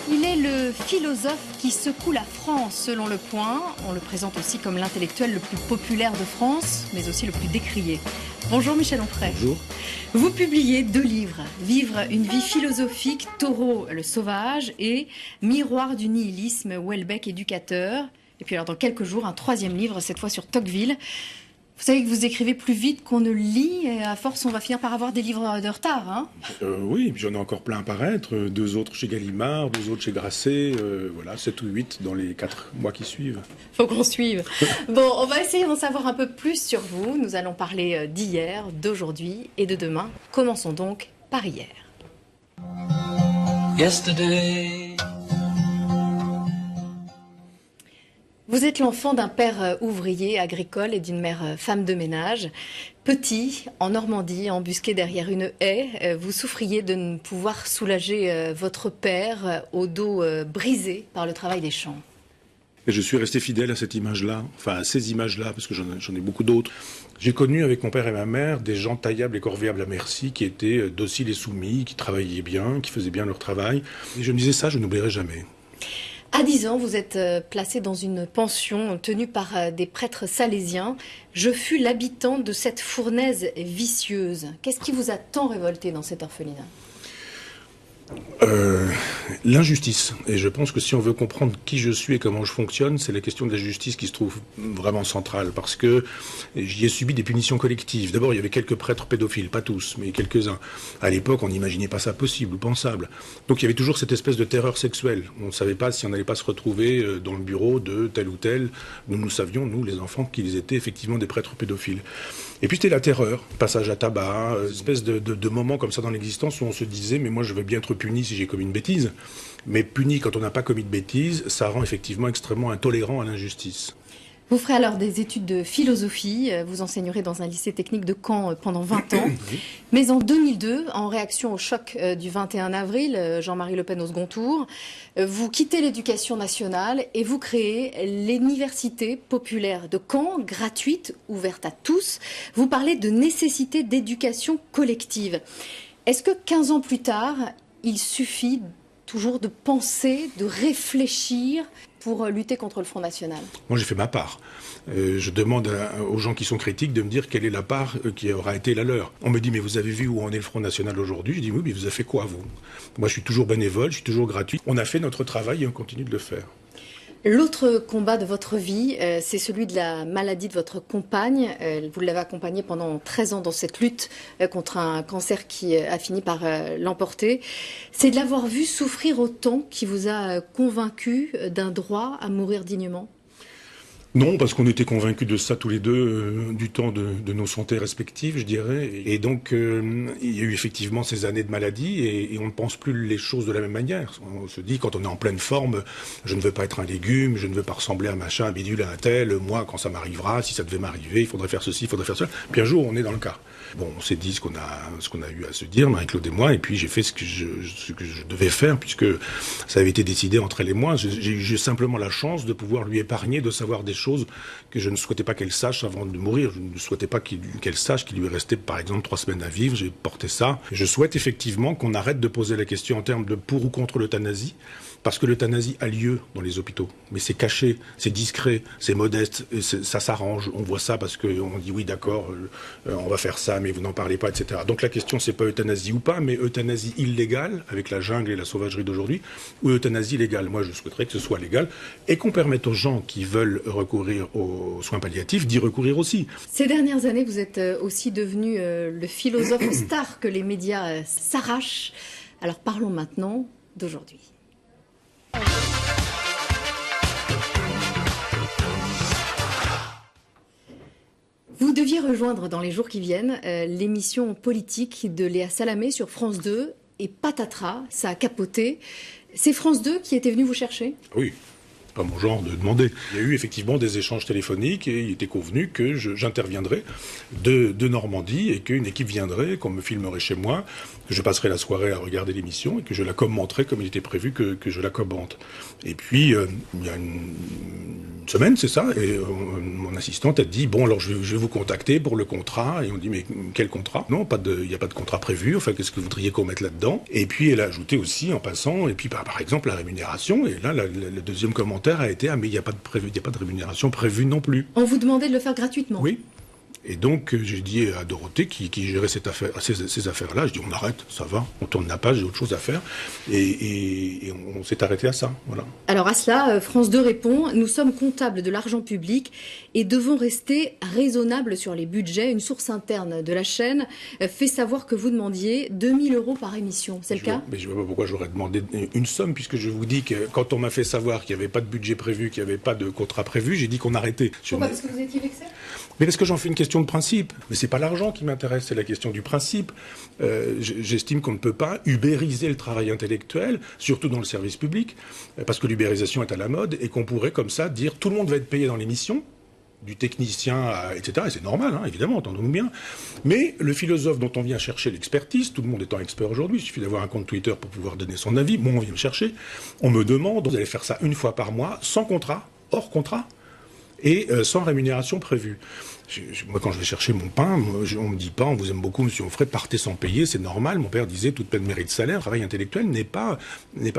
Il est le philosophe qui secoue la France, selon Le Point. On le présente aussi comme l'intellectuel le plus populaire de France, mais aussi le plus décrié. Bonjour Michel Onfray. Bonjour. Vous publiez 2 livres, Vivre une vie philosophique, Taureau le sauvage et Miroir du nihilisme, Houellebecq éducateur. Et puis alors dans quelques jours, un 3e livre, cette fois sur Tocqueville. Vous savez que vous écrivez plus vite qu'on ne lit, et à force on va finir par avoir des livres de retard, hein? Oui, j'en ai encore plein à paraître, 2 autres chez Gallimard, 2 autres chez Grasset, voilà, 7 ou 8 dans les 4 mois qui suivent. Faut qu'on suive. Bon, on va essayer d'en savoir un peu plus sur vous. Nous allons parler d'hier, d'aujourd'hui et de demain. Commençons donc par hier. Yesterday. Vous êtes l'enfant d'un père ouvrier agricole et d'une mère femme de ménage. Petit, en Normandie, embusqué derrière une haie, vous souffriez de ne pouvoir soulager votre père au dos brisé par le travail des champs. Et je suis resté fidèle à cette image-là, enfin à ces images-là, parce que j'en ai beaucoup d'autres. J'ai connu avec mon père et ma mère des gens taillables et corvéables à merci, qui étaient dociles et soumis, qui travaillaient bien, qui faisaient bien leur travail. Et je me disais ça, je n'oublierai jamais. À 10 ans, vous êtes placé dans une pension tenue par des prêtres salésiens. Je fus l'habitant de cette fournaise vicieuse. Qu'est-ce qui vous a tant révolté dans cet orphelinat ? L'injustice. Et je pense que si on veut comprendre qui je suis et comment je fonctionne, c'est la question de la justice qui se trouve vraiment centrale. Parce que j'y ai subi des punitions collectives. D'abord, il y avait quelques prêtres pédophiles, pas tous, mais quelques-uns. À l'époque, on n'imaginait pas ça possible ou pensable. Donc il y avait toujours cette espèce de terreur sexuelle. On ne savait pas si on n'allait pas se retrouver dans le bureau de tel ou tel. Nous savions, nous, les enfants, qu'ils étaient effectivement des prêtres pédophiles. Et puis c'était la terreur, passage à tabac, espèce de moment comme ça dans l'existence où on se disait mais moi je veux bien être puni si j'ai commis une bêtise. Mais puni quand on n'a pas commis de bêtise, ça rend effectivement extrêmement intolérant à l'injustice. Vous ferez alors des études de philosophie, vous enseignerez dans un lycée technique de Caen pendant 20 ans. Mais en 2002, en réaction au choc du 21 avril, Jean-Marie Le Pen au second tour, vous quittez l'éducation nationale et vous créez l'université populaire de Caen, gratuite, ouverte à tous. Vous parlez de nécessité d'éducation collective. Est-ce que 15 ans plus tard, il suffit toujours de penser, de réfléchir pour lutter contre le Front National? Moi, j'ai fait ma part. Je demande aux gens qui sont critiques de me dire quelle est la part qui aura été la leur. On me dit, mais vous avez vu où en est le Front National aujourd'hui? Je dis, oui, mais vous avez fait quoi, vous? Moi, je suis toujours bénévole, je suis toujours gratuit. On a fait notre travail et on continue de le faire. L'autre combat de votre vie, c'est celui de la maladie de votre compagne. Vous l'avez accompagnée pendant 13 ans dans cette lutte contre un cancer qui a fini par l'emporter. C'est de l'avoir vu souffrir autant qui vous a convaincu d'un droit à mourir dignement? Non, parce qu'on était convaincus de ça tous les deux, du temps de nos santé respectives, je dirais. Et donc, il y a eu effectivement ces années de maladie et on ne pense plus les choses de la même manière. On se dit, quand on est en pleine forme, je ne veux pas être un légume, je ne veux pas ressembler à machin, à bidule, à un tel. Moi, quand ça m'arrivera, si ça devait m'arriver, il faudrait faire ceci, il faudrait faire cela. Puis un jour, on est dans le cas. Bon, on s'est dit ce qu'on a eu à se dire, Marie-Claude et moi, et puis j'ai fait ce que je devais faire, puisque ça avait été décidé entre elle et moi. J'ai eu simplement la chance de pouvoir lui épargner, de savoir des choses que je ne souhaitais pas qu'elle sache avant de mourir. Je ne souhaitais pas qu'elle sache qu'il lui restait, par exemple, 3 semaines à vivre. J'ai porté ça. Je souhaite effectivement qu'on arrête de poser la question en termes de pour ou contre l'euthanasie, parce que l'euthanasie a lieu dans les hôpitaux. Mais c'est caché, c'est discret, c'est modeste, et ça s'arrange. On voit ça parce qu'on dit oui, d'accord, on va faire ça, mais vous n'en parlez pas, etc. Donc la question, c'est pas euthanasie ou pas, mais euthanasie illégale, avec la jungle et la sauvagerie d'aujourd'hui, ou euthanasie légale. Moi, je souhaiterais que ce soit légal et qu'on permette aux gens qui veulent recourir aux soins palliatifs d'y recourir aussi. Ces dernières années, vous êtes aussi devenu le philosophe star que les médias s'arrachent. Alors parlons maintenant d'aujourd'hui. Vous deviez rejoindre dans les jours qui viennent l'émission politique de Léa Salamé sur France 2 et patatras, ça a capoté. C'est France 2 qui était venu vous chercher? Oui. pas mon genre de demander. Il y a eu effectivement des échanges téléphoniques et il était convenu que j'interviendrais de Normandie et qu'une équipe viendrait, qu'on me filmerait chez moi, que je passerais la soirée à regarder l'émission et que je la commenterais comme il était prévu que je la commente. Et puis, il y a une semaine, c'est ça, et mon assistante a dit, bon, alors je vais vous contacter pour le contrat. Et on dit, mais quel contrat? Non, il n'y a pas de contrat prévu. Enfin, qu'est-ce que vous voudriez qu'on mette là-dedans? Et puis, elle a ajouté aussi, en passant, et puis par exemple, la rémunération. Et là, le deuxième commentaire a été, ah, mais il n'y a pas de rémunération prévue non plus. On vous demandait de le faire gratuitement? Oui. Et donc, j'ai dit à Dorothée, qui gérait ces affaires-là, je dis, on arrête, ça va, on tourne la page, j'ai autre chose à faire. Et on s'est arrêté à ça, voilà. Alors à cela, France 2 répond, nous sommes comptables de l'argent public et devons rester raisonnables sur les budgets. Une source interne de la chaîne fait savoir que vous demandiez 2 000 € par émission. C'est le cas? Mais je ne vois pas pourquoi j'aurais demandé une somme, puisque je vous dis que quand on m'a fait savoir qu'il n'y avait pas de budget prévu, qu'il n'y avait pas de contrat prévu, j'ai dit qu'on arrêtait. Pourquoi? Parce que vous étiez vexé? Mais parce que j'en fais une question de principe. Mais c'est pas l'argent qui m'intéresse, c'est la question du principe. J'estime qu'on ne peut pas ubériser le travail intellectuel, surtout dans le service public, parce que l'ubérisation est à la mode, et qu'on pourrait comme ça dire tout le monde va être payé dans l'émission, du technicien, etc. Et c'est normal, hein, évidemment, entendons-nous bien. Mais le philosophe dont on vient chercher l'expertise, tout le monde étant expert aujourd'hui, il suffit d'avoir un compte Twitter pour pouvoir donner son avis, moi on vient me chercher, on me demande, vous allez faire ça une fois par mois, sans contrat, hors contrat, et sans rémunération prévue. Moi, quand je vais chercher mon pain, on me dit pas, on vous aime beaucoup, monsieur Onfray, partez sans payer, c'est normal. Mon père disait, toute peine mérite salaire. Le travail intellectuel n'est pas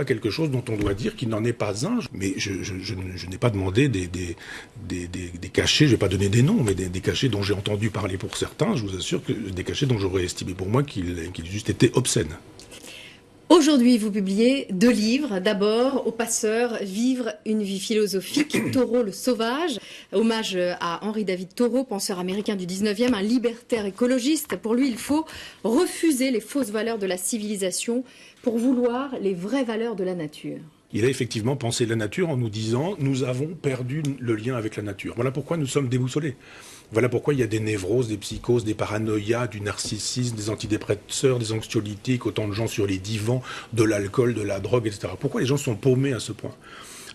quelque chose dont on doit dire qu'il n'en est pas un. Mais je n'ai pas demandé des cachets, je vais pas donner des noms, mais des cachets dont j'ai entendu parler pour certains, je vous assure que des cachets dont j'aurais estimé pour moi qu'ils juste étaient obscènes. Aujourd'hui, vous publiez 2 livres. D'abord, Au passeur, vivre une vie philosophique, Thoreau le sauvage. Hommage à Henri-David Thoreau, penseur américain du 19e, un libertaire écologiste. Pour lui, il faut refuser les fausses valeurs de la civilisation pour vouloir les vraies valeurs de la nature. Il a effectivement pensé la nature en nous disant « nous avons perdu le lien avec la nature ». Voilà pourquoi nous sommes déboussolés. Voilà pourquoi il y a des névroses, des psychoses, des paranoïas, du narcissisme, des antidépresseurs, des anxiolytiques, autant de gens sur les divans, de l'alcool, de la drogue, etc. Pourquoi les gens sont paumés à ce point?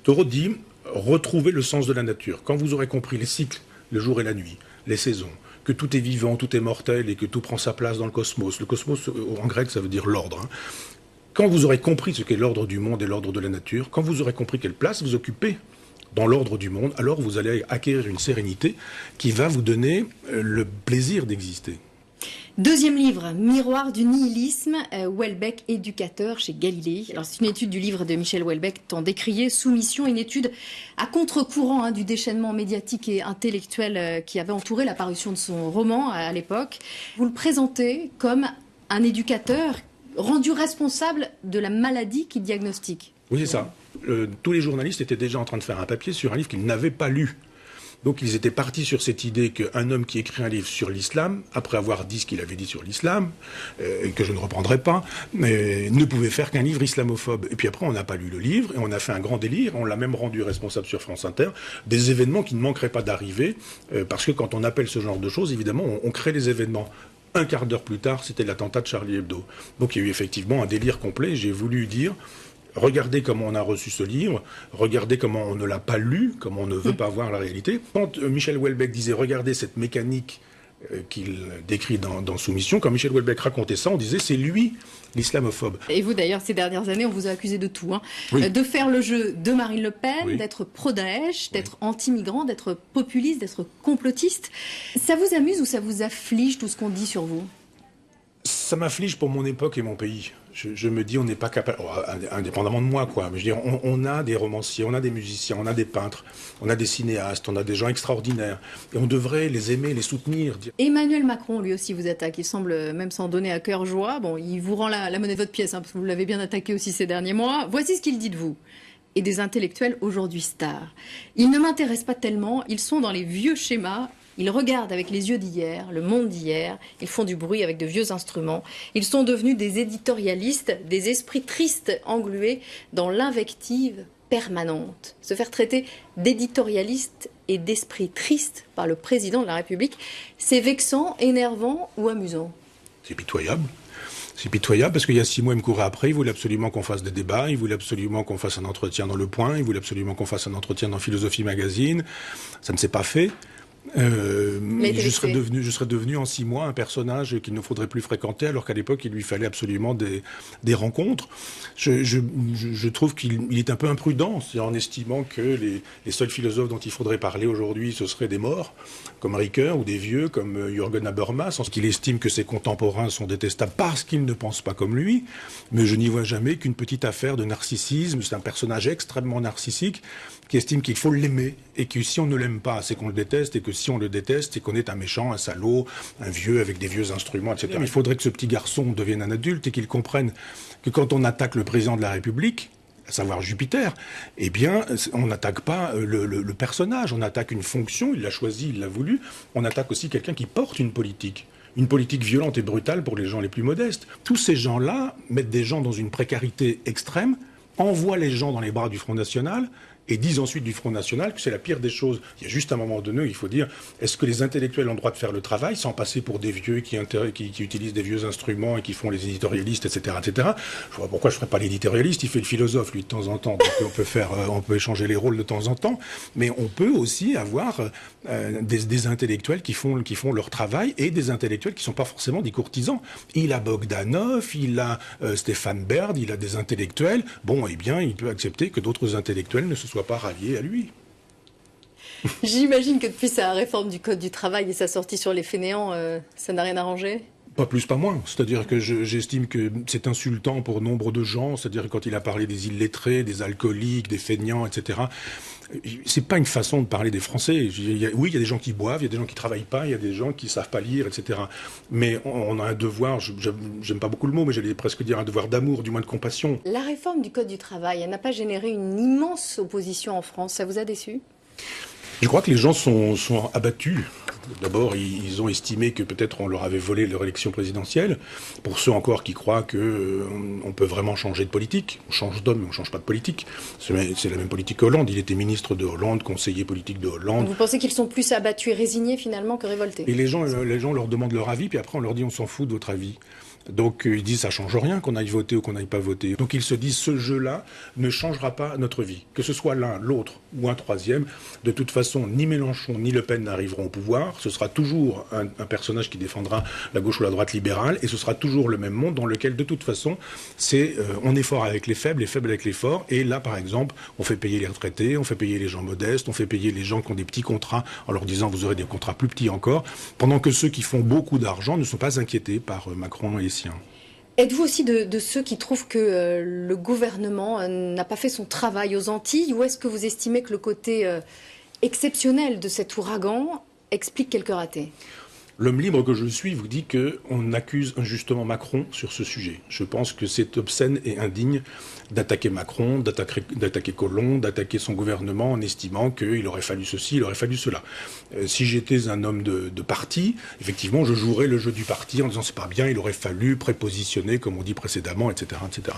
Thoreau dit « retrouvez le sens de la nature ». Quand vous aurez compris les cycles, le jour et la nuit, les saisons, que tout est vivant, tout est mortel et que tout prend sa place dans le cosmos. Le cosmos, en grec, ça veut dire l'ordre, hein. Quand vous aurez compris ce qu'est l'ordre du monde et l'ordre de la nature, quand vous aurez compris quelle place vous occupez dans l'ordre du monde, alors vous allez acquérir une sérénité qui va vous donner le plaisir d'exister. Deuxième livre, Miroir du nihilisme, Houellebecq, éducateur chez Galilée. Alors c'est une étude du livre de Michel Houellebecq, tant décrié, Soumission, une étude à contre-courant du déchaînement médiatique et intellectuel qui avait entouré la parution de son roman à l'époque. Vous le présentez comme un éducateur rendu responsable de la maladie qu'il diagnostique. Oui, c'est ça. Tous les journalistes étaient déjà en train de faire un papier sur un livre qu'ils n'avaient pas lu. Donc ils étaient partis sur cette idée qu'un homme qui écrit un livre sur l'islam, après avoir dit ce qu'il avait dit sur l'islam, et que je ne reprendrai pas, ne pouvait faire qu'un livre islamophobe. Et puis après, on n'a pas lu le livre, et on a fait un grand délire, on l'a même rendu responsable sur France Inter, des événements qui ne manqueraient pas d'arriver, parce que quand on appelle ce genre de choses, évidemment, on crée les événements. Un quart d'heure plus tard, c'était l'attentat de Charlie Hebdo. Donc il y a eu effectivement un délire complet. J'ai voulu dire, regardez comment on a reçu ce livre, regardez comment on ne l'a pas lu, comment on ne veut pas voir la réalité. Quand Michel Houellebecq disait, regardez cette mécanique qu'il décrit dans Soumission, quand Michel Houellebecq racontait ça, on disait, c'est lui l'islamophobe. Et vous d'ailleurs, ces dernières années, on vous a accusé de tout. Oui. De faire le jeu de Marine Le Pen, oui. d'être pro-Daesh, d'être anti-migrant, d'être populiste, d'être complotiste. Ça vous amuse ou ça vous afflige tout ce qu'on dit sur vous? Ça m'afflige pour mon époque et mon pays. Je me dis, on n'est pas capable, indépendamment de moi, quoi. Mais je veux dire, on a des romanciers, on a des musiciens, on a des peintres, on a des cinéastes, on a des gens extraordinaires. Et on devrait les aimer, les soutenir. Emmanuel Macron, lui aussi, vous attaque. Il semble même s'en donner à cœur joie. Bon, il vous rend la monnaie de votre pièce, parce que vous l'avez bien attaqué aussi ces derniers mois. Voici ce qu'il dit de vous. Et des intellectuels aujourd'hui stars. Ils ne m'intéressent pas tellement, ils sont dans les vieux schémas. Ils regardent avec les yeux d'hier, le monde d'hier, ils font du bruit avec de vieux instruments. Ils sont devenus des éditorialistes, des esprits tristes englués dans l'invective permanente. Se faire traiter d'éditorialiste et d'esprit triste par le président de la République, c'est vexant, énervant ou amusant? C'est pitoyable. C'est pitoyable parce qu'il y a 6 mois, il me courait après, il voulait absolument qu'on fasse des débats, il voulait absolument qu'on fasse un entretien dans Le Point, il voulait absolument qu'on fasse un entretien dans Philosophie Magazine. Ça ne s'est pas fait. Je serais devenu en 6 mois un personnage qu'il ne faudrait plus fréquenter, alors qu'à l'époque, il lui fallait absolument des rencontres. Je trouve qu'il est un peu imprudent, en estimant que les seuls philosophes dont il faudrait parler aujourd'hui, ce seraient des morts, comme Ricoeur, ou des vieux, comme Jürgen Habermas, en ce qu'il estime que ses contemporains sont détestables parce qu'ils ne pensent pas comme lui. Mais je n'y vois jamais qu'une petite affaire de narcissisme. C'est un personnage extrêmement narcissique qui estime qu'il faut l'aimer, et que si on ne l'aime pas, c'est qu'on le déteste, et que si on le déteste, c'est qu'on est un méchant, un salaud, un vieux avec des vieux instruments, etc. Il faudrait que ce petit garçon devienne un adulte et qu'il comprenne que quand on attaque le président de la République, à savoir Jupiter, eh bien, on n'attaque pas le personnage, on attaque une fonction, il l'a choisi, il l'a voulu, on attaque aussi quelqu'un qui porte une politique violente et brutale pour les gens les plus modestes. Tous ces gens-là mettent des gens dans une précarité extrême, envoient les gens dans les bras du Front National, et disent ensuite du Front National que c'est la pire des choses. Il y a juste un moment donné, il faut dire, est-ce que les intellectuels ont le droit de faire le travail sans passer pour des vieux qui utilisent des vieux instruments et qui font les éditorialistes, etc., etc. Je vois pourquoi je ne ferais pas l'éditorialiste, il fait le philosophe, lui, de temps en temps. Donc on peut échanger les rôles de temps en temps, mais on peut aussi avoir des intellectuels qui font leur travail et des intellectuels qui ne sont pas forcément des courtisans. Il a Bogdanov, il a Stéphane Baird, il a des intellectuels. Bon, eh bien, il peut accepter que d'autres intellectuels ne se soient pas ralliés à lui. J'imagine que depuis sa réforme du Code du travail et sa sortie sur les fainéants, ça n'a rien arrangé? Pas plus, pas moins. C'est-à-dire que j'estime que c'est insultant pour nombre de gens. C'est-à-dire que quand il a parlé des illettrés, des alcooliques, des feignants, etc., c'est pas une façon de parler des Français. Oui, il y a des gens qui boivent, il y a des gens qui travaillent pas, il y a des gens qui savent pas lire, etc. Mais on a un devoir, j'aime pas beaucoup le mot, mais j'allais presque dire un devoir d'amour, du moins de compassion. La réforme du Code du travail, elle n'a pas généré une immense opposition en France. Ça vous a déçu? Je crois que les gens sont abattus. D'abord, ils ont estimé que peut-être on leur avait volé leur élection présidentielle. Pour ceux encore qui croient qu'on peut vraiment changer de politique, on change d'homme, mais on ne change pas de politique. C'est la même politique qu'Hollande. Il était ministre de Hollande, conseiller politique de Hollande. Donc vous pensez qu'ils sont plus abattus et résignés finalement que révoltés? Et les gens leur demandent leur avis, puis après on leur dit on s'en fout de votre avis. Donc ils disent ça change rien qu'on aille voter ou qu'on n'aille pas voter. Donc ils se disent ce jeu-là ne changera pas notre vie. Que ce soit l'un, l'autre ou un troisième, de toute façon ni Mélenchon ni Le Pen n'arriveront au pouvoir. Ce sera toujours un personnage qui défendra la gauche ou la droite libérale, et ce sera toujours le même monde dans lequel de toute façon on est fort avec les faibles avec les forts. Et là par exemple on fait payer les retraités, on fait payer les gens modestes, on fait payer les gens qui ont des petits contrats en leur disant vous aurez des contrats plus petits encore, pendant que ceux qui font beaucoup d'argent ne sont pas inquiétés par Macron et siens. Êtes-vous aussi de ceux qui trouvent que le gouvernement n'a pas fait son travail aux Antilles, ou est-ce que vous estimez que le côté exceptionnel de cet ouragan explique quelques ratés? L'homme libre que je suis vous dit qu'on accuse injustement Macron sur ce sujet. Je pense que c'est obscène et indigne d'attaquer Macron, d'attaquer Collomb, d'attaquer son gouvernement en estimant qu'il aurait fallu ceci, il aurait fallu cela. Si j'étais un homme de parti, effectivement, je jouerais le jeu du parti en disant c'est pas bien, il aurait fallu prépositionner, comme on dit précédemment, etc., etc.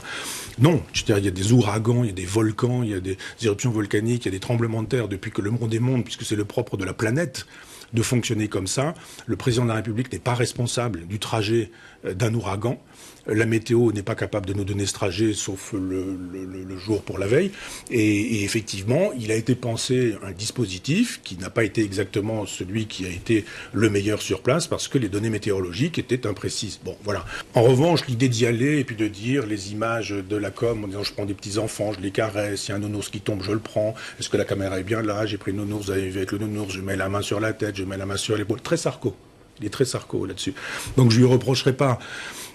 Non, il y a des ouragans, il y a des volcans, il y a des éruptions volcaniques, il y a des tremblements de terre depuis que le monde est monde, puisque c'est le propre de la planète de fonctionner comme ça. Le président de la République n'est pas responsable du trajet d'un ouragan. La météo n'est pas capable de nous donner ce trajet, sauf le jour pour la veille. Et effectivement, il a été pensé un dispositif qui n'a pas été exactement celui qui a été le meilleur sur place, parce que les données météorologiques étaient imprécises. Bon, voilà. En revanche, l'idée d'y aller et puis de dire les images de la com en disant je prends des petits enfants, je les caresse, il y a un nounours qui tombe, je le prends. Est-ce que la caméra est bien là? J'ai pris le nounours, avec le nounours, je mets la main sur la tête, je mets la main sur l'épaule. Très Sarko. Il est très Sarko là-dessus. Donc je lui reprocherai pas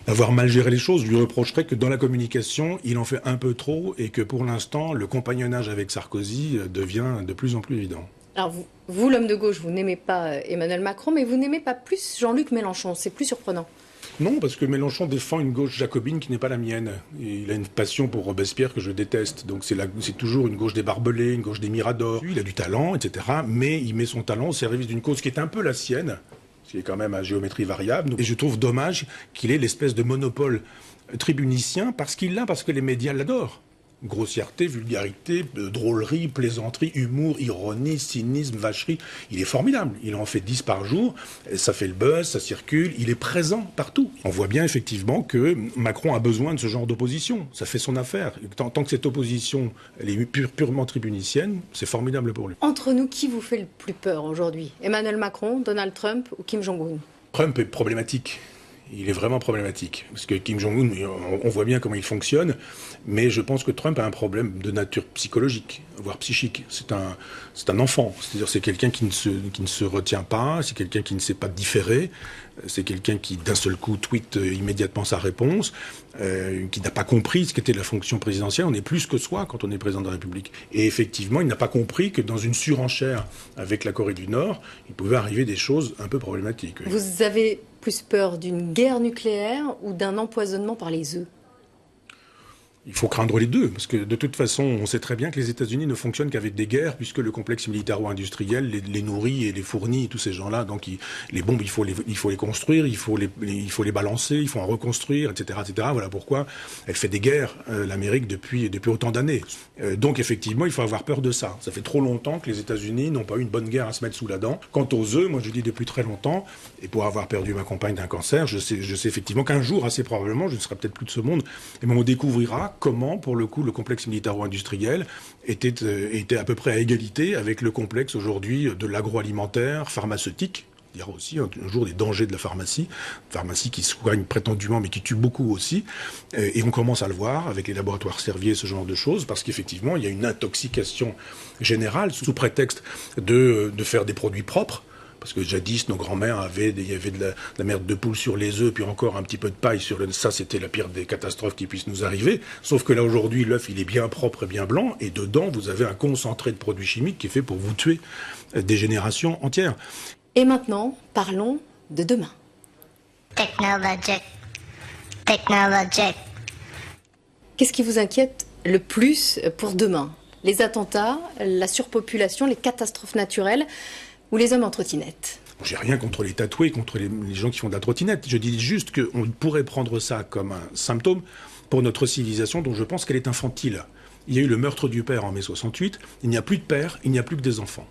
d'avoir mal géré les choses, je lui reprocherai que dans la communication, il en fait un peu trop, et que pour l'instant, le compagnonnage avec Sarkozy devient de plus en plus évident. Alors vous l'homme de gauche, vous n'aimez pas Emmanuel Macron, mais vous n'aimez pas plus Jean-Luc Mélenchon, c'est plus surprenant. Non, parce que Mélenchon défend une gauche jacobine qui n'est pas la mienne. Et il a une passion pour Robespierre que je déteste. Donc c'est toujours une gauche des barbelés, une gauche des miradors. Il a du talent, etc. Mais il met son talent au service d'une cause qui est un peu la sienne, qui est quand même à géométrie variable. Et je trouve dommage qu'il ait l'espèce de monopole tribunicien parce que les médias l'adorent. Grossièreté, vulgarité, drôlerie, plaisanterie, humour, ironie, cynisme, vacherie. Il est formidable. Il en fait 10 par jour. Ça fait le buzz, ça circule. Il est présent partout. On voit bien effectivement que Macron a besoin de ce genre d'opposition. Ça fait son affaire. Tant que cette opposition elle est purement tribunicienne, c'est formidable pour lui. Entre nous, qui vous fait le plus peur aujourd'hui? Emmanuel Macron, Donald Trump ou Kim Jong-un? Trump est problématique. Il est vraiment problématique. Parce que Kim Jong-un, on voit bien comment il fonctionne, mais je pense que Trump a un problème de nature psychologique, voire psychique. C'est un enfant. C'est-à-dire c'est quelqu'un qui ne se retient pas, c'est quelqu'un qui ne sait pas différer, c'est quelqu'un qui d'un seul coup tweet immédiatement sa réponse, qui n'a pas compris ce qu'était la fonction présidentielle. On est plus que soi quand on est président de la République. Et effectivement, il n'a pas compris que dans une surenchère avec la Corée du Nord, il pouvait arriver des choses un peu problématiques. Oui. Vous avez plus peur d'une guerre nucléaire ou d'un empoisonnement par les œufs? Il faut craindre les deux, parce que de toute façon, on sait très bien que les États-Unis ne fonctionnent qu'avec des guerres, puisque le complexe militaro-industriel les nourrit et les fournit, tous ces gens-là. Donc les bombes, il faut les construire, il faut les balancer, il faut en reconstruire, etc., etc. Voilà pourquoi elle fait des guerres, l'Amérique, depuis autant d'années. Donc effectivement, il faut avoir peur de ça. Ça fait trop longtemps que les États-Unis n'ont pas eu une bonne guerre à se mettre sous la dent. Quant aux œufs, moi je dis depuis très longtemps, et pour avoir perdu ma compagne d'un cancer, je sais effectivement qu'un jour, assez probablement, je ne serai peut-être plus de ce monde, et on découvrira comment, pour le coup, le complexe militaro-industriel était à peu près à égalité avec le complexe aujourd'hui de l'agroalimentaire, pharmaceutique. Il y aura aussi un jour des dangers de la pharmacie qui soigne prétendument mais qui tue beaucoup aussi. Et on commence à le voir avec les laboratoires Servier, ce genre de choses, parce qu'effectivement, il y a une intoxication générale sous prétexte de faire des produits propres. Parce que jadis, nos grands-mères il y avait de la merde de poule sur les œufs, puis encore un petit peu de paille sur ça, c'était la pire des catastrophes qui puissent nous arriver. Sauf que là, aujourd'hui, l'œuf, il est bien propre et bien blanc, et dedans, vous avez un concentré de produits chimiques qui est fait pour vous tuer des générations entières. Et maintenant, parlons de demain. Technologic. Technologic. Qu'est-ce qui vous inquiète le plus pour demain? Les attentats, la surpopulation, les catastrophes naturelles ou les hommes en trottinette? J'ai rien contre les tatoués, contre les gens qui font de la trottinette. Je dis juste qu'on pourrait prendre ça comme un symptôme pour notre civilisation dont je pense qu'elle est infantile. Il y a eu le meurtre du père en mai 68, il n'y a plus de père, il n'y a plus que des enfants.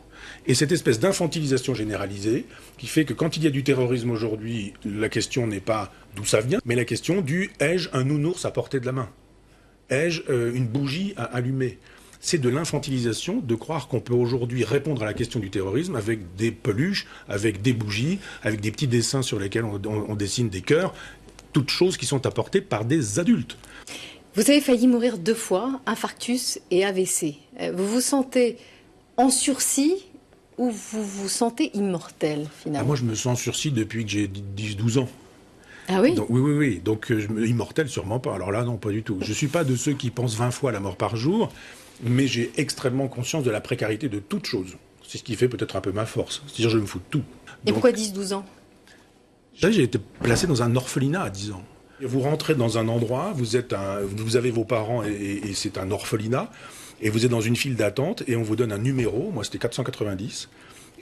Et cette espèce d'infantilisation généralisée qui fait que quand il y a du terrorisme aujourd'hui, la question n'est pas d'où ça vient, mais la question du « ai-je un nounours à portée de la main ? Ai-je une bougie à allumer ?» C'est de l'infantilisation de croire qu'on peut aujourd'hui répondre à la question du terrorisme avec des peluches, avec des bougies, avec des petits dessins sur lesquels on dessine des cœurs, toutes choses qui sont apportées par des adultes. Vous avez failli mourir 2 fois, infarctus et AVC. Vous vous sentez en sursis ou vous vous sentez immortel finalement? Moi je me sens en sursis depuis que j'ai 10-12 ans. Ah oui? Donc, oui. Donc immortel sûrement pas. Alors là non, pas du tout. Je ne suis pas de ceux qui pensent 20 fois à la mort par jour. Mais j'ai extrêmement conscience de la précarité de toute chose. C'est ce qui fait peut-être un peu ma force. C'est-à-dire je me fous de tout. Et pourquoi 10-12 ans? J'ai été placé dans un orphelinat à 10 ans. Vous rentrez dans un endroit, vous avez vos parents et c'est un orphelinat, et vous êtes dans une file d'attente et on vous donne un numéro. Moi c'était 490.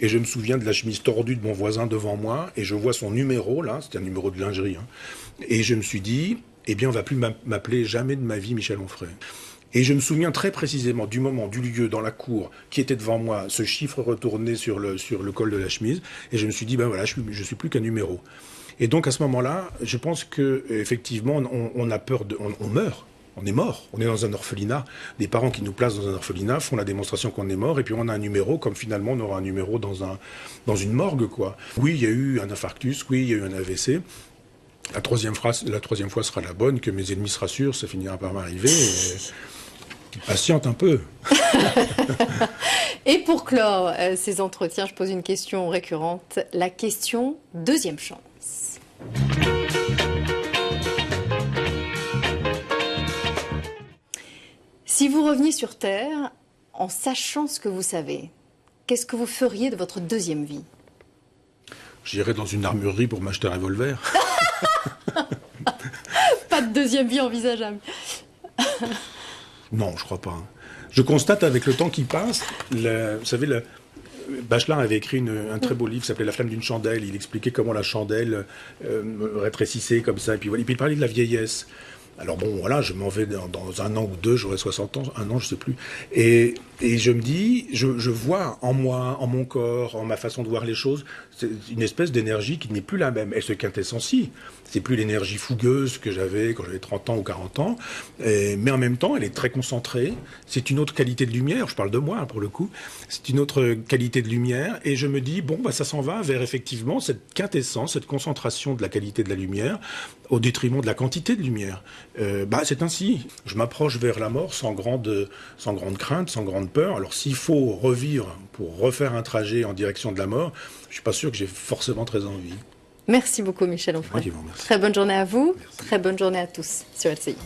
Et je me souviens de la chemise tordue de mon voisin devant moi, et je vois son numéro, là, c'était un numéro de lingerie. Et je me suis dit, eh bien on va plus m'appeler jamais de ma vie Michel Onfray. Et je me souviens très précisément du moment, du lieu, dans la cour, qui était devant moi, ce chiffre retourné sur le col de la chemise. Et je me suis dit, ben voilà, je suis plus qu'un numéro. Et donc à ce moment-là, je pense que effectivement, on a peur on meurt. On est mort. On est dans un orphelinat. Des parents qui nous placent dans un orphelinat font la démonstration qu'on est mort. Et puis on a un numéro, comme finalement on aura un numéro dans une morgue, quoi. Oui, il y a eu un infarctus. Oui, il y a eu un AVC. La troisième fois sera la bonne, que mes ennemis se rassurent, ça finira par m'arriver. Patiente un peu. Et pour clore ces entretiens, je pose une question récurrente. La question deuxième chance. Si vous reveniez sur Terre en sachant ce que vous savez, qu'est-ce que vous feriez de votre deuxième vie? J'irai dans une armurerie pour m'acheter un revolver. Pas de deuxième vie envisageable. Non, je crois pas. Je constate avec le temps qui passe, vous savez, Bachelard avait écrit un très beau livre qui s'appelait La flamme d'une chandelle. Il expliquait comment la chandelle rétrécissait comme ça. Et puis, voilà. Et puis il parlait de la vieillesse. Alors bon, voilà, je m'en vais dans un an ou deux, j'aurai 60 ans, un an, je sais plus. Et je me dis, je vois en moi, en mon corps, en ma façon de voir les choses, c'est une espèce d'énergie qui n'est plus la même. Elle se quintessencie. C'est plus l'énergie fougueuse que j'avais quand j'avais 30 ans ou 40 ans. Mais en même temps, elle est très concentrée. C'est une autre qualité de lumière. Je parle de moi, hein, pour le coup. C'est une autre qualité de lumière. Et je me dis, bon, bah, ça s'en va vers effectivement cette quintessence, cette concentration de la qualité de la lumière au détriment de la quantité de lumière. C'est ainsi. Je m'approche vers la mort sans grande crainte, sans grande peur. Alors s'il faut revivre pour refaire un trajet en direction de la mort, je suis pas sûr que j'ai forcément très envie. Merci beaucoup Michel Onfray. Moi qui vous remercie. Très bonne journée à vous, Merci. très bonne journée à tous sur LCI.